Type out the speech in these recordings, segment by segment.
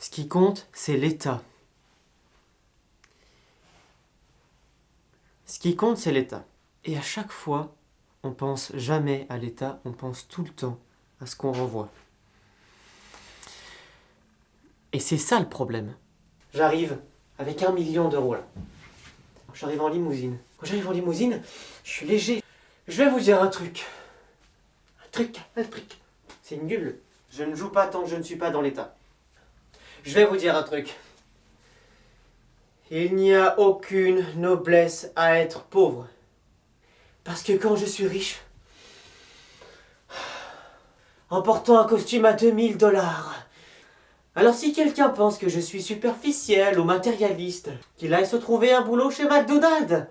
Ce qui compte, c'est l'État. Ce qui compte, c'est l'État. Et à chaque fois, on pense jamais à l'État, on pense tout le temps à ce qu'on renvoie. Et c'est ça le problème. J'arrive avec 1 million d'euros là. J'arrive en limousine. Quand j'arrive en limousine, je suis léger. Je vais vous dire un truc. Un truc. C'est nul. Je ne joue pas tant que je ne suis pas dans l'état. Je vais vous dire un truc. Il n'y a aucune noblesse à être pauvre. Parce que quand je suis riche, en portant un costume à 2 000 $, alors si quelqu'un pense que je suis superficiel ou matérialiste, qu'il aille se trouver un boulot chez McDonald's.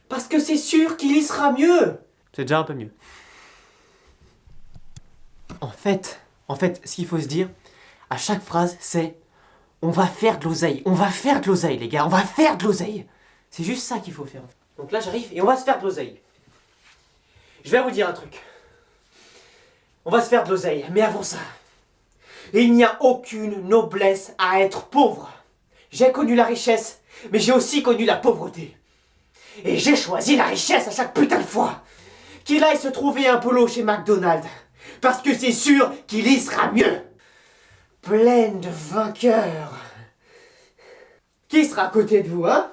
Parce que c'est sûr qu'il y sera mieux. C'est déjà un peu mieux. En fait, ce qu'il faut se dire, à chaque phrase, c'est « On va faire de l'oseille, on va faire de l'oseille, les gars, on va faire de l'oseille !» C'est juste ça qu'il faut faire. Donc là, j'arrive et on va se faire de l'oseille. Je vais vous dire un truc. On va se faire de l'oseille, mais avant ça, il n'y a aucune noblesse à être pauvre. J'ai connu la richesse, mais j'ai aussi connu la pauvreté. Et j'ai choisi la richesse à chaque putain de fois. Qu'il aille se trouver un boulot chez McDonald's. Parce que c'est sûr qu'il y sera mieux. Pleine de vainqueurs. Qui sera à côté de vous, hein?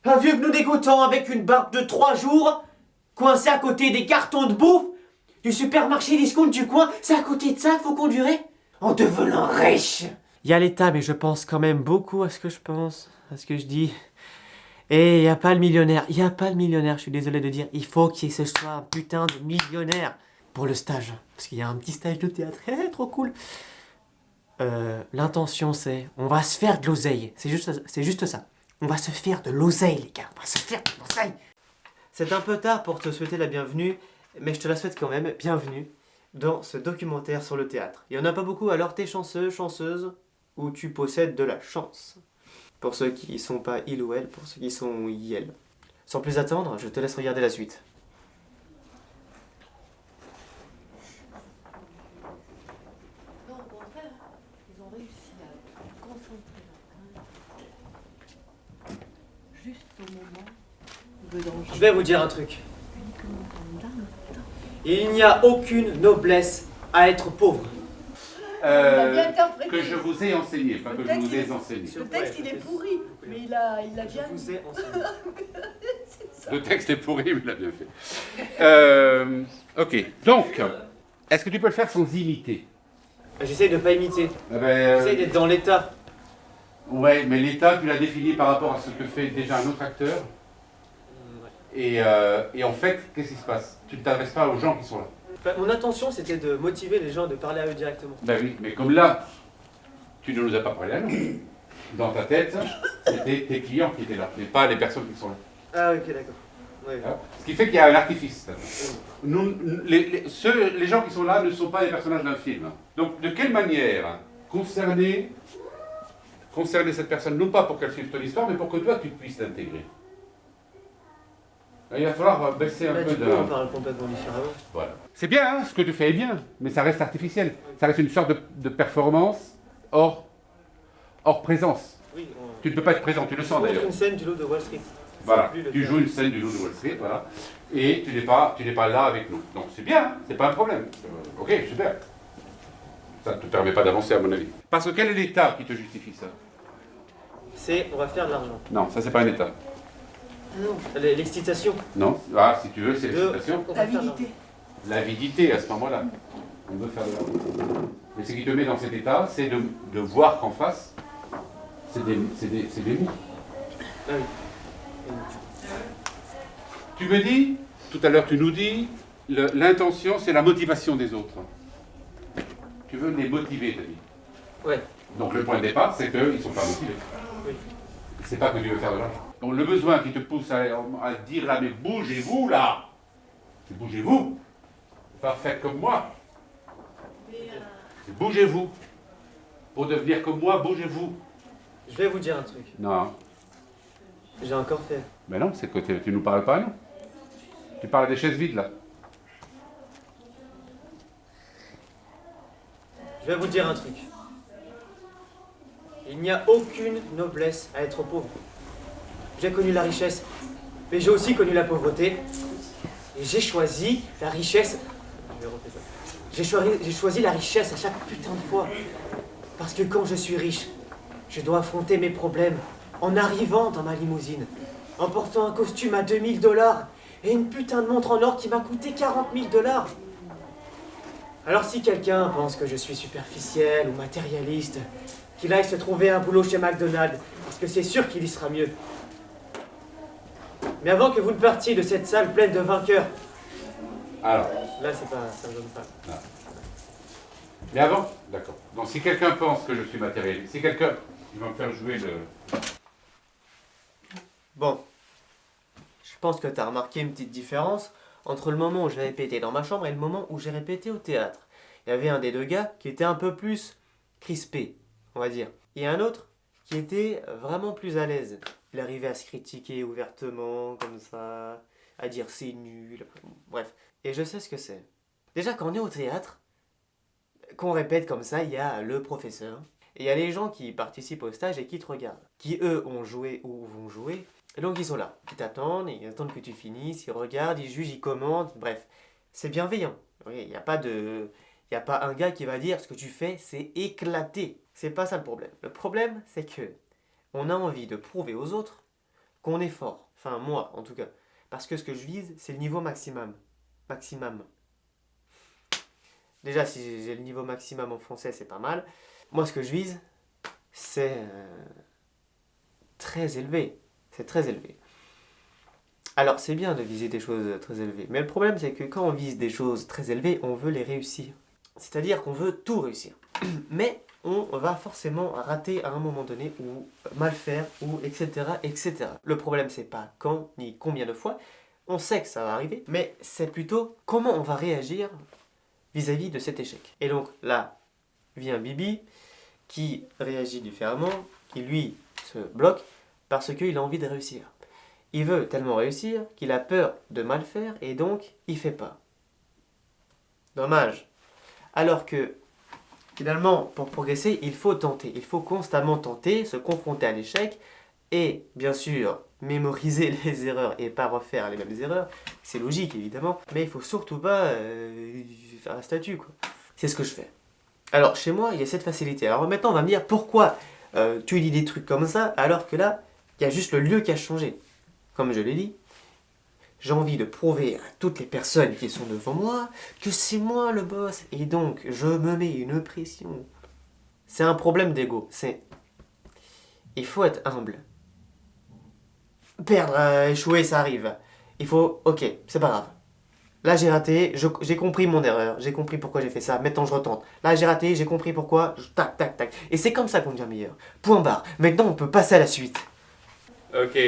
Un vieux gnou dégoûtant avec une barbe de 3 jours, coincé à côté des cartons de bouffe, du supermarché discount du coin, c'est à côté de ça qu'il faut conduire? En devenant riche. Il y a l'État, mais je pense quand même beaucoup à ce que je pense, à ce que je dis. Et il n'y a pas le millionnaire, je suis désolé de dire, il faut qu'il ce soit un putain de millionnaire pour le stage. Parce qu'il y a un petit stage de théâtre, trop cool. L'intention c'est, on va se faire de l'oseille, c'est juste ça. On va se faire de l'oseille les gars, on va se faire de l'oseille. C'est un peu tard pour te souhaiter la bienvenue, mais je te la souhaite quand même, bienvenue dans ce documentaire sur le théâtre. Il n'y en a pas beaucoup, alors t'es chanceux, chanceuse, ou tu possèdes de la chance. Pour ceux qui sont pas il ou elle, pour ceux qui sont yel. Sans plus attendre, je te laisse regarder la suite. Non, au contraire, ils ont réussi à concentrer la main juste au moment de danger. Je vais vous dire un truc. Il n'y a aucune noblesse à être pauvre. Bien interprété. Que je vous ai enseigné, pas que je vous ai enseigné. Le texte il est pourri, mais il a bien. Je vous ai enseigné. Le texte est pourri, mais il a bien fait. Ok, donc, est-ce que tu peux le faire sans imiter? J'essaye de pas imiter. J'essaye d'être dans l'état. Ouais, mais l'état, tu l'as défini par rapport à ce que fait déjà un autre acteur. Et en fait, qu'est-ce qui se passe? Tu ne t'adresses pas aux gens qui sont là. Mon intention, c'était de motiver les gens, de parler à eux directement. Ben oui, mais comme là, tu ne nous as pas parlé à nous. Dans ta tête, c'était tes clients qui étaient là, mais pas les personnes qui sont là. Ah ok, d'accord. Ouais. Ce qui fait qu'il y a un artifice. Les gens qui sont là ne sont pas les personnages d'un film. Donc, de quelle manière concerner cette personne, non pas pour qu'elle suive ton histoire, mais pour que toi, tu puisses l'intégrer? Il va falloir baisser un peu de... on parle complètement différemment. Voilà. C'est bien, hein, ce que tu fais est bien, mais ça reste artificiel. Ça reste une sorte de performance hors présence. Oui, Tu ne peux pas être présent, tu le sens d'ailleurs. une scène du loup de Wall Street. Voilà, tu joues une scène du loup de Wall Street, voilà, et tu n'es pas là avec nous. Donc c'est bien, hein, c'est pas un problème. Ok, super. Ça ne te permet pas d'avancer à mon avis. Parce que quel est l'état qui te justifie ça? C'est, on va faire de l'argent. Non, ça c'est pas un état. Non. L'excitation. Non, ah, si tu veux, c'est l'excitation. L'avidité. L'avidité à ce moment-là. On veut faire de l'argent. Mais ce qui te met dans cet état, c'est de voir qu'en face, c'est des mous. Ah oui. Tu me dis, tout à l'heure tu nous dis, l'intention c'est la motivation des autres. Tu veux les motiver, t'as dit. Ouais. Donc le point de départ, c'est qu'ils ne sont pas motivés. Oui. C'est pas que tu veux faire de l'argent. Donc le besoin qui te pousse à dire là, mais bougez-vous là, c'est bougez-vous, pas faire comme moi. C'est bougez-vous. Pour devenir comme moi, bougez-vous. Je vais vous dire un truc. Non. J'ai encore fait. Ben non, c'est que tu nous parles pas, non. Tu parles des chaises vides là. Je vais vous dire un truc. Il n'y a aucune noblesse à être pauvre. J'ai connu la richesse, mais j'ai aussi connu la pauvreté. Et j'ai choisi la richesse. Je vais refaire ça. J'ai choisi la richesse à chaque putain de fois. Parce que quand je suis riche, je dois affronter mes problèmes en arrivant dans ma limousine, en portant un costume à 2000 $ et une putain de montre en or qui m'a coûté 40 000 $. Alors si quelqu'un pense que je suis superficiel ou matérialiste, qu'il aille se trouver un boulot chez McDonald's, parce que c'est sûr qu'il y sera mieux. Mais avant que vous ne partiez de cette salle pleine de vainqueurs... Alors, Là, c'est pas... ça me donne pas. là. Mais avant, d'accord. Donc si quelqu'un pense que je suis matérialiste, si quelqu'un... Il va me faire jouer le... Bon. Je pense que tu as remarqué une petite différence entre le moment où j'ai répété dans ma chambre et le moment où j'ai répété au théâtre. Il y avait un des deux gars qui était un peu plus crispé, on va dire. Et un autre qui était vraiment plus à l'aise. Il arrivait à se critiquer ouvertement, comme ça, à dire c'est nul, bref. Et je sais ce que c'est. Déjà, quand on est au théâtre, qu'on répète comme ça, il y a le professeur, et il y a les gens qui participent au stage et qui te regardent, qui eux ont joué ou vont jouer, et donc ils sont là, ils t'attendent, ils attendent que tu finisses, ils regardent, ils jugent, ils commentent, bref. C'est bienveillant. Il n'y a pas un gars qui va dire ce que tu fais, c'est éclaté. C'est pas ça le problème. Le problème, c'est que on a envie de prouver aux autres qu'on est fort. Enfin, moi, en tout cas. Parce que ce que je vise, c'est le niveau maximum. Maximum. Déjà, si j'ai le niveau maximum en français, c'est pas mal. Moi, ce que je vise, c'est très élevé. C'est très élevé. Alors, c'est bien de viser des choses très élevées. Mais le problème, c'est que quand on vise des choses très élevées, on veut les réussir. C'est-à-dire qu'on veut tout réussir. Mais on va forcément rater à un moment donné, ou mal faire, ou etc., etc. Le problème, c'est pas quand, ni combien de fois. On sait que ça va arriver, mais c'est plutôt comment on va réagir vis-à-vis de cet échec. Et donc, là, vient Bibi, qui réagit différemment, qui lui se bloque, parce qu'il a envie de réussir. Il veut tellement réussir qu'il a peur de mal faire, et donc, il fait pas. Dommage. Alors que, finalement, pour progresser, il faut tenter. Il faut constamment tenter, se confronter à l'échec et, bien sûr, mémoriser les erreurs et pas refaire les mêmes erreurs. C'est logique, évidemment. Mais il faut surtout pas faire un statut, quoi. C'est ce que je fais. Alors, chez moi, il y a cette facilité. Alors maintenant, on va me dire pourquoi tu lis des trucs comme ça alors que là, il y a juste le lieu qui a changé. Comme je l'ai dit, j'ai envie de prouver à toutes les personnes qui sont devant moi que c'est moi le boss. Et donc, je me mets une pression. C'est un problème d'ego. Il faut être humble. Perdre, échouer, ça arrive. Il faut... Ok, c'est pas grave. Là, j'ai raté, j'ai compris mon erreur. J'ai compris pourquoi j'ai fait ça. Maintenant, je retente. Là, j'ai raté, j'ai compris pourquoi. Tac, tac, tac. Et c'est comme ça qu'on devient meilleur. Point barre. Maintenant, on peut passer à la suite. Ok,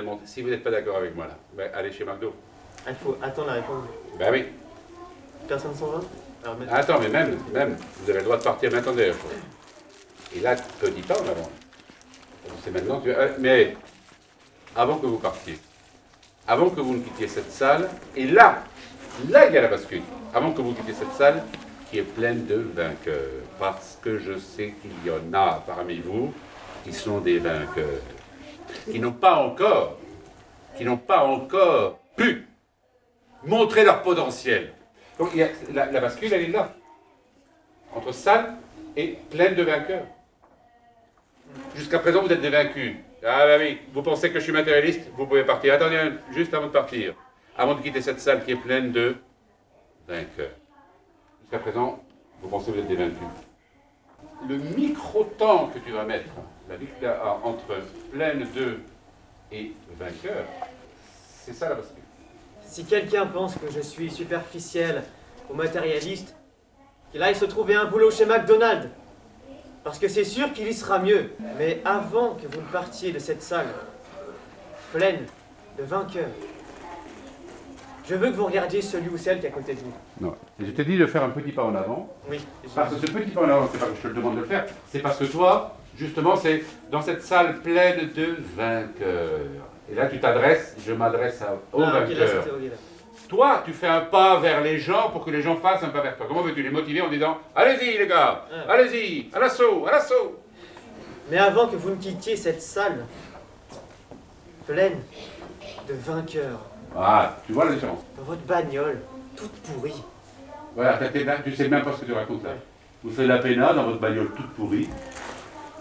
bon, si vous n'êtes pas d'accord avec moi là, ben, allez chez McDo. Il faut attendre la réponse. Ben oui. Personne s'en va. Alors, Attends, mais même, vous avez le droit de partir maintenant d'ailleurs. Et là, petit pas en avant. C'est maintenant, mais avant que vous partiez, avant que vous ne quittiez cette salle, et là, il y a la bascule, avant que vous quittiez cette salle, qui est pleine de vainqueurs, parce que je sais qu'il y en a parmi vous qui sont des vainqueurs, qui n'ont pas encore pu montrer leur potentiel. Donc la bascule, elle est là, entre salle et pleine de vainqueurs. Jusqu'à présent, vous êtes des vaincus. Ah bah oui, vous pensez que je suis matérialiste, vous pouvez partir. Attendez, juste avant de partir, avant de quitter cette salle qui est pleine de vainqueurs. Jusqu'à présent, vous pensez que vous êtes des vaincus. Le micro-temps que tu vas mettre entre pleine de et vainqueur, c'est ça la bascule. Si quelqu'un pense que je suis superficiel ou matérialiste, qu'il aille se trouver un boulot chez McDonald's. Parce que c'est sûr qu'il y sera mieux. Mais avant que vous ne partiez de cette salle pleine de vainqueurs, je veux que vous regardiez celui ou celle qui est à côté de vous. Non. Et je t'ai dit de faire un petit pas en avant. Oui. Parce que ce petit pas en avant, c'est pas que je te le demande de le faire, c'est parce que toi, justement, c'est dans cette salle pleine de vainqueurs. Et là, tu t'adresses, je m'adresse aux vainqueurs. Okay, là, là. Toi, tu fais un pas vers les gens pour que les gens fassent un pas vers toi. Comment veux-tu les motiver en disant « Allez-y, les gars, allez-y, à l'assaut, à l'assaut !» Mais avant que vous ne quittiez cette salle pleine de vainqueurs, Ah, tu vois la différence. dans votre bagnole, toute pourrie, Voilà, tu sais même pas ce que tu racontes là. Vous faites la peinard dans votre bagnole toute pourrie.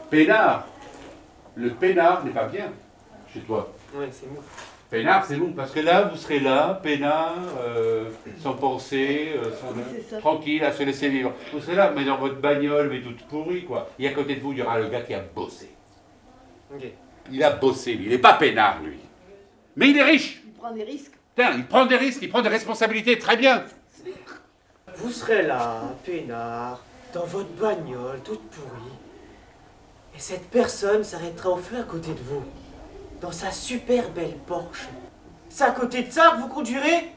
Peinard. Le peinard n'est pas bien chez toi. ouais, c'est mou. Peinard, c'est bon, parce que là, vous serez là, peinard, sans penser, c'est ça. tranquille, à se laisser vivre. Vous serez là, mais dans votre bagnole, mais toute pourrie, quoi. Et à côté de vous, il y aura le gars qui a bossé. Ok. Il a bossé, lui. Il n'est pas peinard, lui. Mais il est riche. Il prend des risques. Putain, il prend des risques, il prend des responsabilités, très bien. Vous serez là, peinard, dans votre bagnole, toute pourrie. Et cette personne s'arrêtera au feu à côté de vous, dans sa super belle Porsche. C'est à côté de ça que vous conduirez?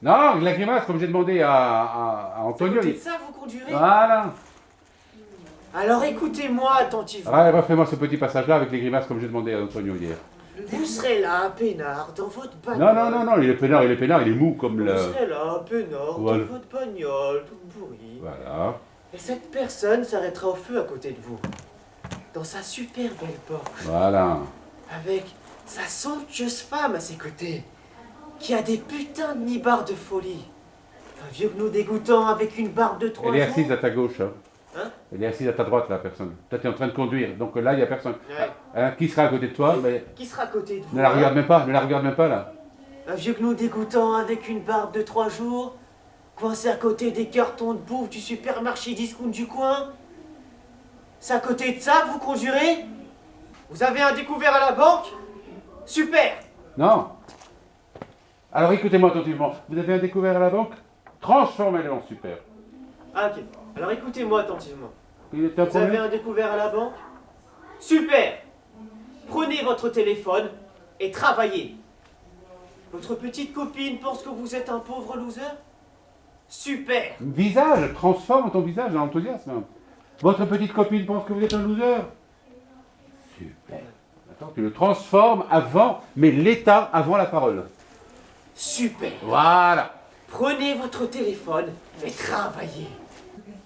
Non, la grimace, comme j'ai demandé à C'est à Antonio. côté de ça que vous conduirez? Voilà. Alors écoutez-moi attentivement. Ah, refais-moi ce petit passage-là avec les grimaces, comme j'ai demandé à Antonio hier. Vous serez là, peinard, dans votre bagnole. Non, non, non, non, il est peinard, il est mou comme Vous le... serez là, peinard, Voilà. dans votre bagnole, toute pourrie. Voilà. Et cette personne s'arrêtera au feu à côté de vous, dans sa super belle Porsche, Voilà. avec sa somptueuse femme à ses côtés, qui a des putains de nibards de folie. Un vieux gnou dégoûtant avec une barbe de 3 Elle est jours. assise à ta gauche. Hein. Hein? Elle est assise à ta droite, la personne. Toi, tu es en train de conduire. Donc là, il n'y a personne. Ouais. Hein, qui sera à côté de toi? Mais Qui sera à côté de vous? ne la hein? regarde même pas, ne la regarde même pas, là. Un vieux gnou dégoûtant avec une barbe de 3 jours, coincé à côté des cartons de bouffe du supermarché discount du coin. C'est à côté de ça que vous conjurez? Vous avez un découvert à la banque? Super! Non. Alors écoutez-moi attentivement. Vous avez un découvert à la banque? Transformez-le en super. Ah, ok. Alors écoutez-moi attentivement. Il est un Vous avez problème? un découvert à la banque? Super! Prenez votre téléphone et travaillez. Votre petite copine pense que vous êtes un pauvre loser? Super! Visage, transforme ton visage en enthousiasme. Votre petite copine pense que vous êtes un loser. Super. Attends, tu le transformes avant, mais l'état avant la parole. Super! Voilà. Prenez votre téléphone et travaillez.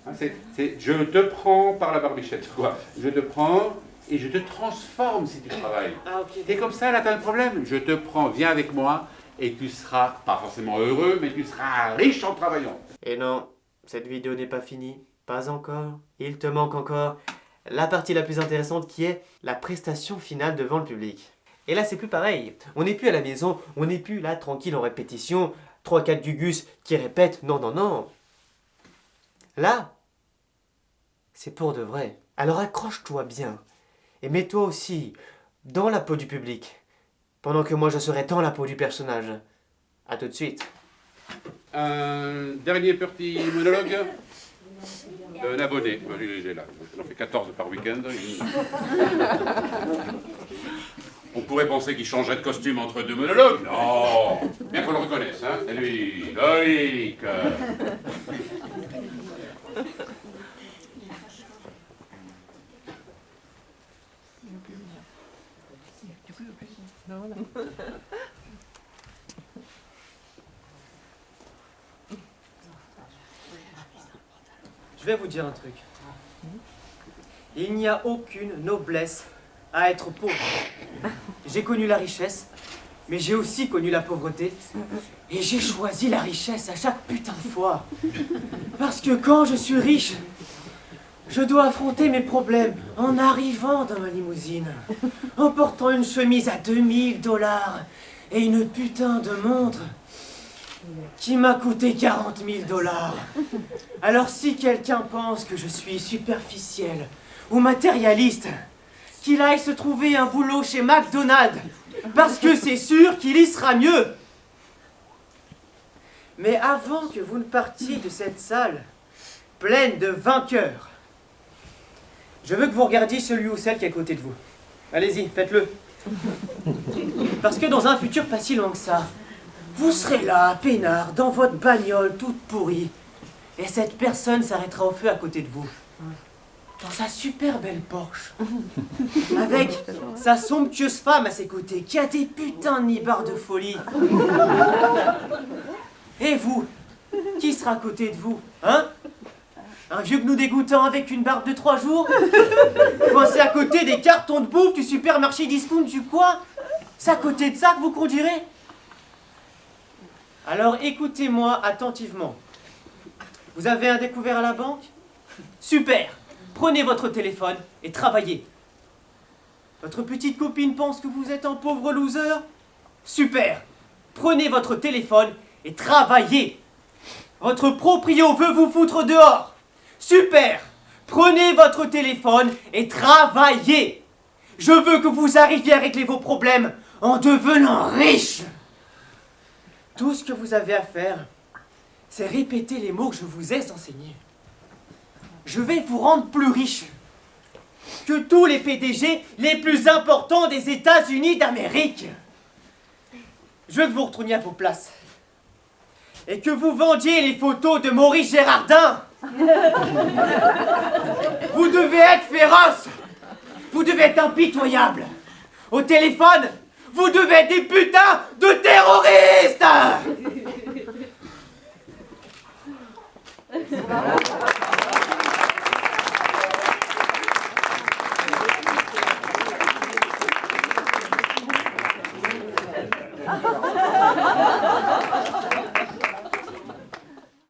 Hein, je te prends par la barbichette, quoi. Je te prends et je te transforme si tu travailles. Ah, ok. T'es comme ça, là, t'as un problème? Je te prends, viens avec moi, et tu seras pas forcément heureux, mais tu seras riche en travaillant. Et non, cette vidéo n'est pas finie. Pas encore. Il te manque encore la partie la plus intéressante qui est la prestation finale devant le public. Et là, c'est plus pareil. On n'est plus à la maison, on n'est plus là tranquille en répétition, 3-4 gugus qui répètent. Non, non, non. Là, c'est pour de vrai. Alors accroche-toi bien. Et mets-toi aussi dans la peau du public. Pendant que moi, je serai dans la peau du personnage. A tout de suite. Un dernier petit monologue. Un abonné, moi, il est là. J'en fais 14 par week-end. On pourrait penser qu'il changerait de costume entre deux monologues. Non, bien qu'on le reconnaisse, hein. C'est lui, Loïc. Je vais vous dire un truc. Il n'y a aucune noblesse à être pauvre. J'ai connu la richesse, mais j'ai aussi connu la pauvreté. Et j'ai choisi la richesse à chaque putain de fois. Parce que quand je suis riche, je dois affronter mes problèmes en arrivant dans ma limousine, en portant une chemise à 2000 $ et une putain de montre qui m'a coûté 40 000 $. Alors si quelqu'un pense que je suis superficiel ou matérialiste, qu'il aille se trouver un boulot chez McDonald's, parce que c'est sûr qu'il y sera mieux. Mais avant que vous ne partiez de cette salle pleine de vainqueurs, je veux que vous regardiez celui ou celle qui est à côté de vous. Allez-y, faites-le. Parce que dans un futur pas si loin que ça, vous serez là, peinard, dans votre bagnole toute pourrie, et cette personne s'arrêtera au feu à côté de vous. Dans sa super belle Porsche. Avec sa somptueuse femme à ses côtés, qui a des putains de nibards de folie. Et vous, qui sera à côté de vous, hein? Un vieux gnou dégoûtant avec une barbe de 3 jours, coincé à côté des cartons de bouffe du supermarché discount du coin. C'est à côté de ça que vous conduirez? Alors écoutez-moi attentivement. Vous avez un découvert à la banque? Super! Prenez votre téléphone et travaillez. Votre petite copine pense que vous êtes un pauvre loser? Super! Prenez votre téléphone et travaillez. Votre proprio veut vous foutre dehors. Super! Prenez votre téléphone et travaillez. Je veux que vous arriviez à régler vos problèmes en devenant riche. Tout ce que vous avez à faire, c'est répéter les mots que je vous ai enseignés. Je vais vous rendre plus riche que tous les PDG les plus importants des États-Unis d'Amérique. Je veux que vous retourniez à vos places et que vous vendiez les photos de Maurice Gérardin. Vous devez être féroce. Vous devez être impitoyable. Au téléphone, vous devez être des putains de terroristes.